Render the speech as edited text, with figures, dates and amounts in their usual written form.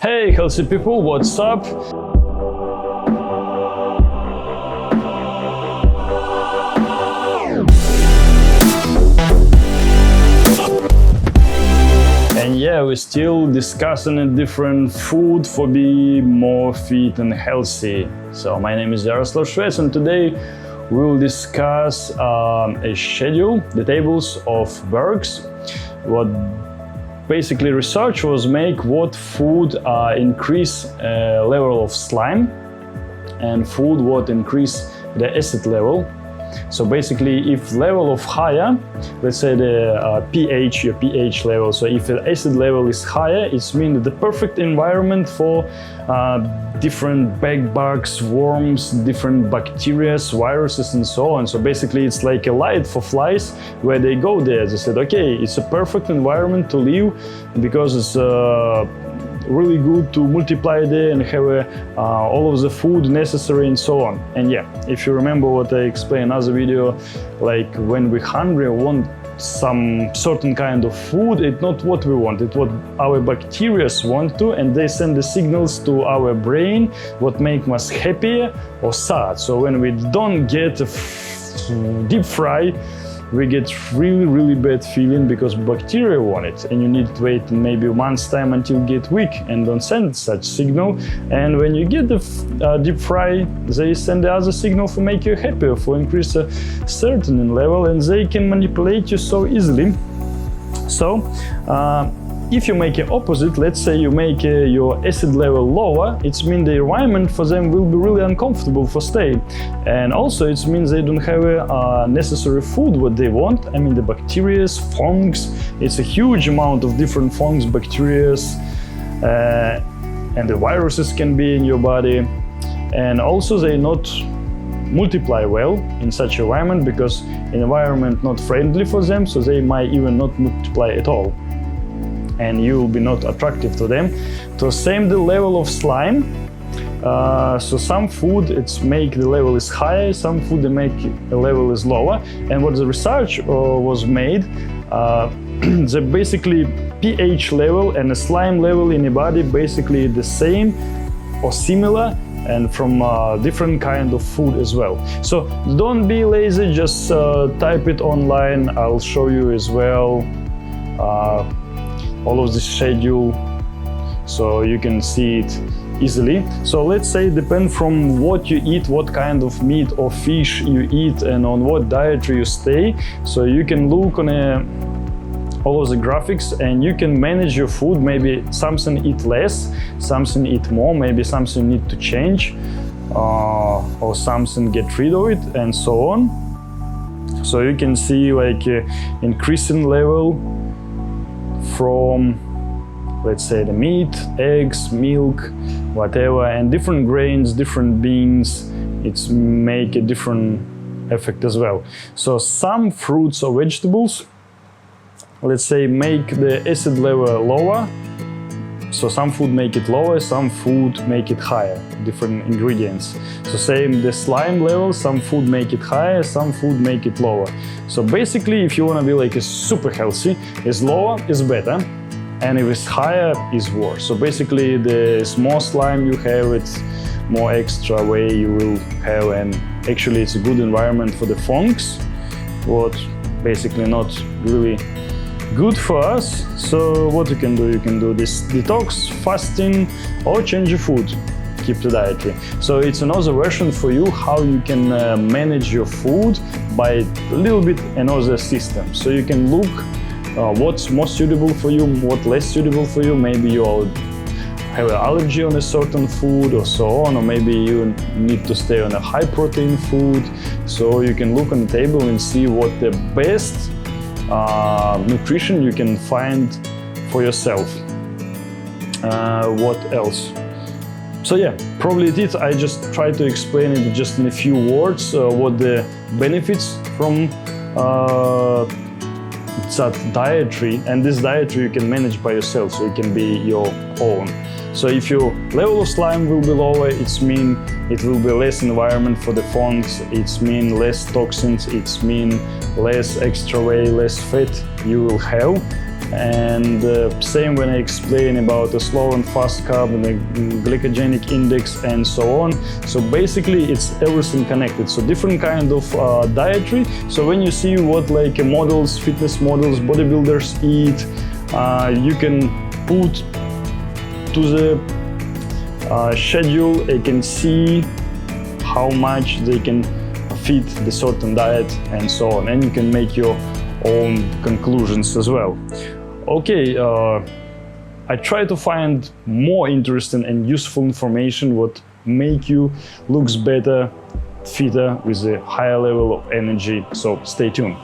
Hey healthy people, what's up? And yeah, we're still discussing a different food for be more fit and healthy. So my name is Yaroslav Shvets, and today we'll discuss a schedule, the tables of Berg's. What basically research was make what food increase level of slime and food what increase the acid level. So basically, if level of higher, let's say the pH, your pH level, so if the acid level is higher, it means the perfect environment for different bed bugs, worms, different bacteria, viruses, and so on. So basically, it's like a light for flies where they go there. They said, okay, it's a perfect environment to live because it's really good to multiply there and have all of the food necessary and so on. And yeah, if you remember what I explained in another video, like when we're hungry or want some certain kind of food, it's not what we want, it's what our bacteria want to, and they send the signals to our brain what make us happier or sad. So when we don't get a deep fry, we get really bad feeling because bacteria want it, and you need to wait maybe a month's time until you get weak and don't send such signal. And when you get the deep fry, they send the other signal for make you happier, for increase a certain level, and they can manipulate you so easily. So if you make it opposite, let's say you make your acid level lower, it means the environment for them will be really uncomfortable for stay. And also it means they don't have necessary food what they want. I mean the bacteria, fungus, it's a huge amount of different fungus, bacteria, and the viruses can be in your body. And also they not multiply well in such environment because environment not friendly for them, so they might even not multiply at all. And you will be not attractive to them. To same the level of slime, so some food it's make the level is higher, some food they make the level is lower. And what the research was made, the basically pH level and the slime level in the body basically the same or similar, and from different kind of food as well. So don't be lazy, just type it online. I'll show you as well all of the schedule so you can see it easily. So let's say depend from what you eat, what kind of meat or fish you eat, and on what dietary you stay. So you can look on all of the graphics and you can manage your food. Maybe something eat less, something eat more, maybe something need to change or something get rid of it, and so on. So you can see like increasing level from, let's say, the meat, eggs, milk, whatever, and different grains, different beans, it's make a different effect as well. So some fruits or vegetables, let's say, make the acid level lower. So some food make it lower, some food make it higher, different ingredients. So same the slime level, some food make it higher, some food make it lower. So basically, if you want to be like a super healthy, is lower is better, and if it's higher is worse. So basically, the more slime you have, it's more extra way you will have, and actually it's a good environment for the fungus, what basically not really good for us. So what you can do this detox, fasting, or change your food, keep the dietary. So it's another version for you how you can manage your food by a little bit another system. So you can look what's more suitable for you, what less suitable for you. Maybe you have an allergy on a certain food or so on, or maybe you need to stay on a high protein food. So you can look on the table and see what the best nutrition you can find for yourself. What else? So yeah, probably it is. I just try to explain it just in a few words, what the benefits from that dietary, and this dietary you can manage by yourself, so it can be your own. So if your level of slime will be lower, it means it will be less environment for the fungus, it means less toxins, it means less extra weight, less fat you will have and same when I explain about the slow and fast carb and the glycogenic index and so on. So basically it's everything connected, so different kind of dietary. So when you see what like models, fitness models, bodybuilders eat, you can put to the schedule, you can see how much they can fit the certain diet and so on, and you can make your own conclusions as well. Okay, I try to find more interesting and useful information what make you looks better, fitter with a higher level of energy, so stay tuned.